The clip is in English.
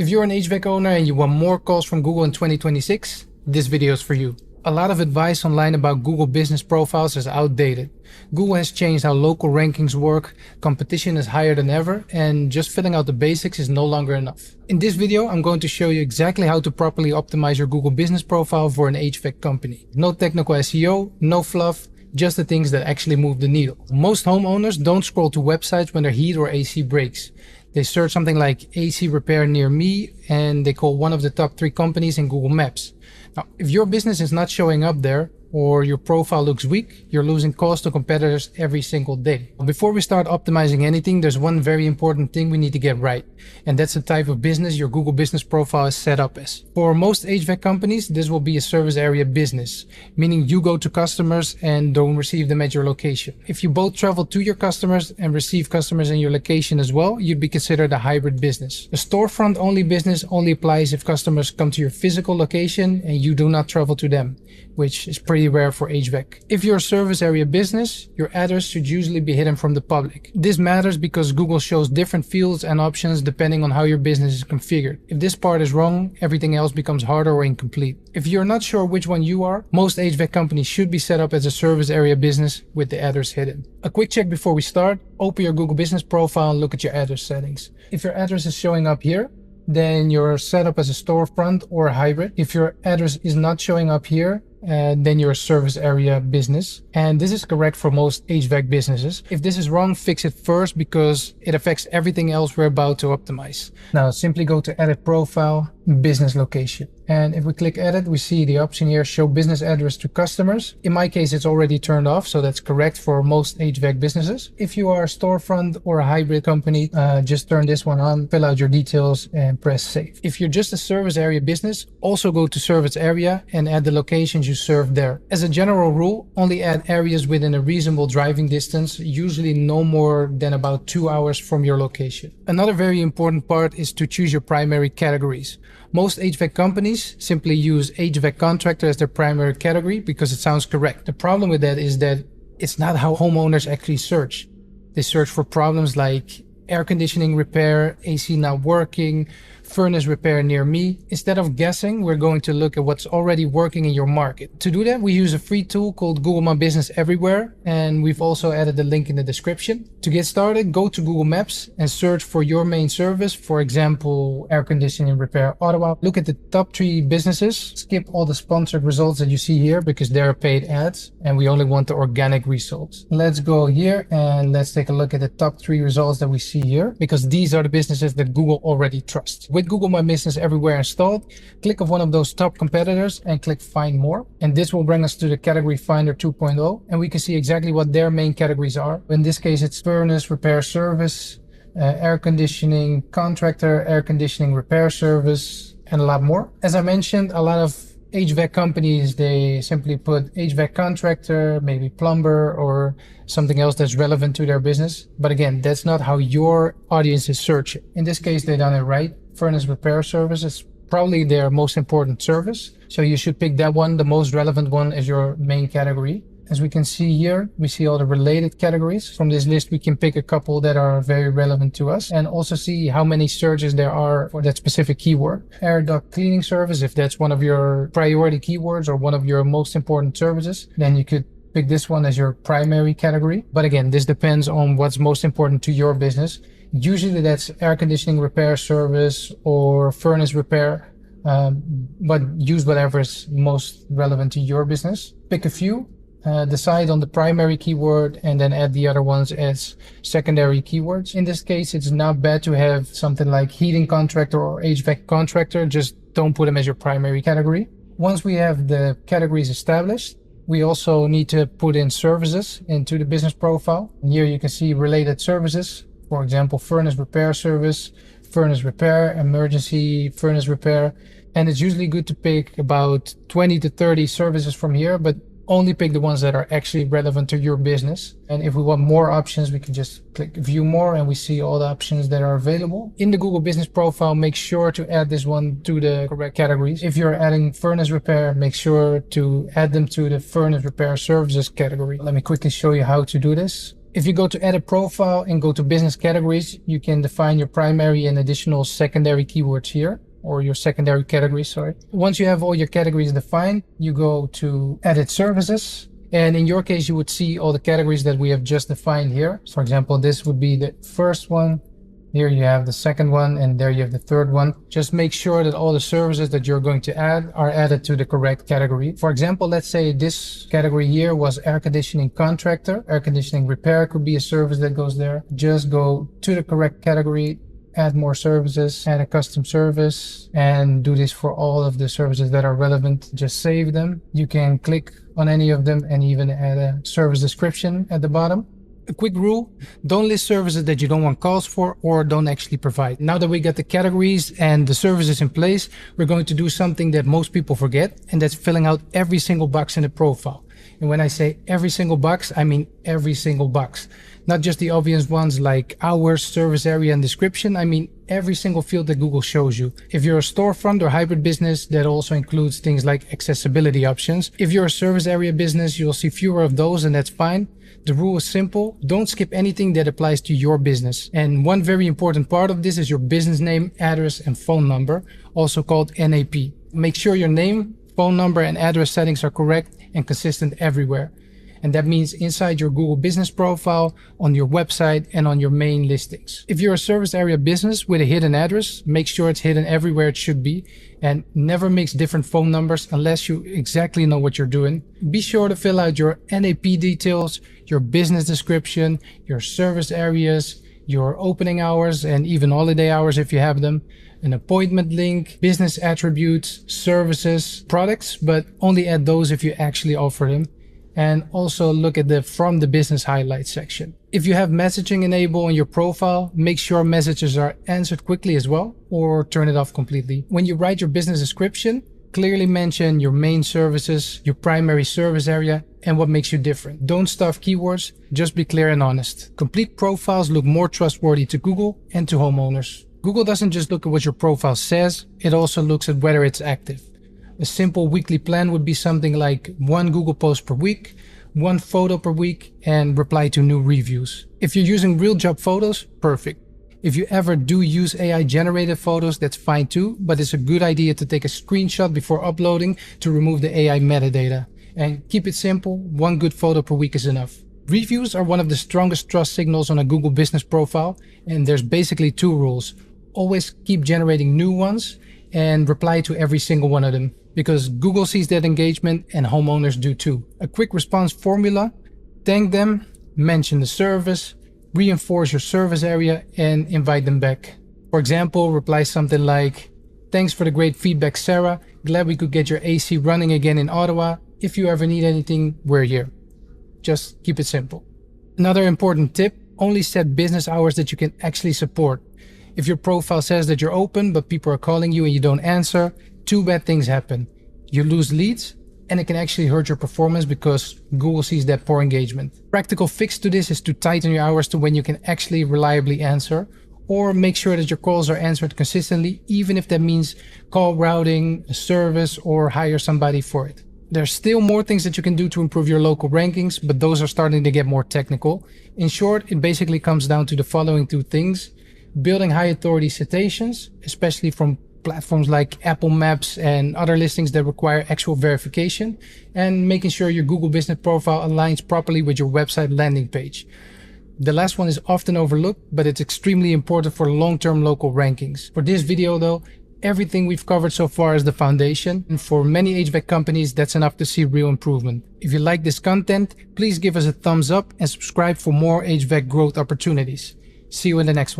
If you're an HVAC owner and you want more calls from Google in 2026, this video is for you. A lot of advice online about Google business profiles is outdated. Google has changed how local rankings work, competition is higher than ever, and just filling out the basics is no longer enough. In this video, I'm going to show you exactly how to properly optimize your Google business profile for an HVAC company. No technical SEO, no fluff, just the things that actually move the needle. Most homeowners don't scroll to websites when their heat or AC breaks. They search something like AC repair near me and they call one of the top 3 companies in Google Maps. Now, if your business is not showing up there or your profile looks weak, you're losing calls to competitors every single day. Before we start optimizing anything, there's one very important thing we need to get right, and that's the type of business your Google business profile is set up as. For most HVAC companies, this will be a service area business, meaning you go to customers and don't receive them at your location. If you both travel to your customers and receive customers in your location as well, you'd be considered a hybrid business. A storefront only business only applies if customers come to your physical location and you do not travel to them, which is pretty rare for HVAC. If you're a service area business, your address should usually be hidden from the public. This matters because Google shows different fields and options depending on how your business is configured. If this part is wrong, everything else becomes harder or incomplete. If you're not sure which one you are, most HVAC companies should be set up as a service area business with the address hidden. A quick check before we start: open your Google business profile and look at your address settings. If your address is showing up here, then you're set up as a storefront or a hybrid. If your address is not showing up here, then you're a service area business. And this is correct for most HVAC businesses. If this is wrong, fix it first because it affects everything else we're about to optimize. Now simply go to Edit Profile, Business Location. And if we click Edit, we see the option here, Show Business Address to Customers. In my case, it's already turned off, so that's correct for most HVAC businesses. If you are a storefront or a hybrid company, just turn this one on, fill out your details and press Save. If you're just a service area business, also go to Service Area and add the locations you serve there. As a general rule, only add areas within a reasonable driving distance, usually no more than about 2 hours from your location. Another very important part is to choose your primary categories. Most HVAC companies simply use HVAC contractor as their primary category because it sounds correct. The problem with that is that it's not how homeowners actually search. They search for problems like air conditioning repair, AC not working, furnace repair near me. Instead of guessing, we're going to look at what's already working in your market. To do that, we use a free tool called Google My Business Everywhere, and we've also added the link in the description. To get started, go to Google Maps and search for your main service, for example, air conditioning repair Ottawa. Look at the top 3 businesses. Skip all the sponsored results that you see here because they're paid ads, and we only want the organic results. Let's go here and let's take a look at the top 3 results that we see here, because these are the businesses that Google already trusts. With Google My Business Everywhere installed, click on one of those top competitors and click Find More. And this will bring us to the Category Finder 2.0, and we can see exactly what their main categories are. In this case, it's furnace repair service, air conditioning contractor, air conditioning repair service, and a lot more. As I mentioned, a lot of HVAC companies, they simply put HVAC contractor, maybe plumber, or something else that's relevant to their business. But again, that's not how your audience is searching. In this case, they've done it right. Furnace repair service is probably their most important service. So you should pick that one, the most relevant one, as your main category. As we can see here, we see all the related categories. From this list, we can pick a couple that are very relevant to us and also see how many searches there are for that specific keyword. Air duct cleaning service, if that's one of your priority keywords or one of your most important services, then you could pick this one as your primary category. But again, this depends on what's most important to your business. Usually that's air conditioning repair service or furnace repair, but use whatever is most relevant to your business. Pick a few. Decide on the primary keyword and then add the other ones as secondary keywords. In this case, it's not bad to have something like heating contractor or HVAC contractor. Just don't put them as your primary category. Once we have the categories established, we also need to put in services into the business profile. And here you can see related services. For example, furnace repair service, furnace repair, emergency furnace repair. And it's usually good to pick about 20 to 30 services from here, but only pick the ones that are actually relevant to your business. And if we want more options, we can just click View More and we see all the options that are available. In the Google Business Profile, make sure to add this one to the correct categories. If you're adding furnace repair, make sure to add them to the furnace repair services category. Let me quickly show you how to do this. If you go to edit profile and go to business categories, you can define your primary and additional secondary keywords here, or your secondary categories, sorry. Once you have all your categories defined, you go to edit services. And in your case, you would see all the categories that we have just defined here. For example, this would be the first one. Here you have the second one, and there you have the third one. Just make sure that all the services that you're going to add are added to the correct category. For example, let's say this category here was air conditioning contractor. Air conditioning repair could be a service that goes there. Just go to the correct category, add more services, add a custom service, and do this for all of the services that are relevant. Just save them. You can click on any of them and even add a service description at the bottom. A quick rule, don't list services that you don't want calls for or don't actually provide. Now that we got the categories and the services in place, we're going to do something that most people forget, and that's filling out every single box in the profile. And when I say every single box, I mean every single box. Not just the obvious ones like hours, service area, and description. I mean every single field that Google shows you. If you're a storefront or hybrid business, that also includes things like accessibility options. If you're a service area business, you'll see fewer of those, and that's fine. The rule is simple. Don't skip anything that applies to your business. And one very important part of this is your business name, address, and phone number, also called NAP. Make sure your name, phone number, and address settings are correct and consistent everywhere. And that means inside your Google business profile, on your website, and on your main listings. If you're a service area business with a hidden address, make sure it's hidden everywhere it should be, and never mix different phone numbers unless you exactly know what you're doing. Be sure to fill out your NAP details, your business description, your service areas, your opening hours, and even holiday hours if you have them, an appointment link, business attributes, services, products, but only add those if you actually offer them. And also look at the from the business highlights section. If you have messaging enabled on your profile, make sure messages are answered quickly as well, or turn it off completely. When you write your business description, clearly mention your main services, your primary service area, and what makes you different. Don't stuff keywords, just be clear and honest. Complete profiles look more trustworthy to Google and to homeowners. Google doesn't just look at what your profile says, it also looks at whether it's active. A simple weekly plan would be something like 1 Google post per week, 1 photo per week, and reply to new reviews. If you're using real job photos, perfect. If you ever do use AI generated photos, that's fine too, but it's a good idea to take a screenshot before uploading to remove the AI metadata. And keep it simple, 1 good photo per week is enough. Reviews are one of the strongest trust signals on a Google business profile, and there's basically 2 rules. Always keep generating new ones and reply to every single one of them, because Google sees that engagement and homeowners do too. A quick response formula: thank them, mention the service, reinforce your service area, and invite them back. For example, reply something like, thanks for the great feedback, Sarah. Glad we could get your AC running again in Ottawa. If you ever need anything, we're here. Just keep it simple. Another important tip, only set business hours that you can actually support. If your profile says that you're open, but people are calling you and you don't answer, 2 bad things happen. You lose leads, and it can actually hurt your performance because Google sees that poor engagement. Practical fix to this is to tighten your hours to when you can actually reliably answer, or make sure that your calls are answered consistently, even if that means call routing, a service, or hire somebody for it. There's still more things that you can do to improve your local rankings, but those are starting to get more technical. In short, it basically comes down to the following 2 things. Building high authority citations, especially from platforms like Apple Maps and other listings that require actual verification, and making sure your Google business profile aligns properly with your website landing page. The last one is often overlooked, but it's extremely important for long-term local rankings. For this video though, everything we've covered so far is the foundation, and for many HVAC companies that's enough to see real improvement. If you like this content, please give us a thumbs up and subscribe for more HVAC growth opportunities. See you in the next one.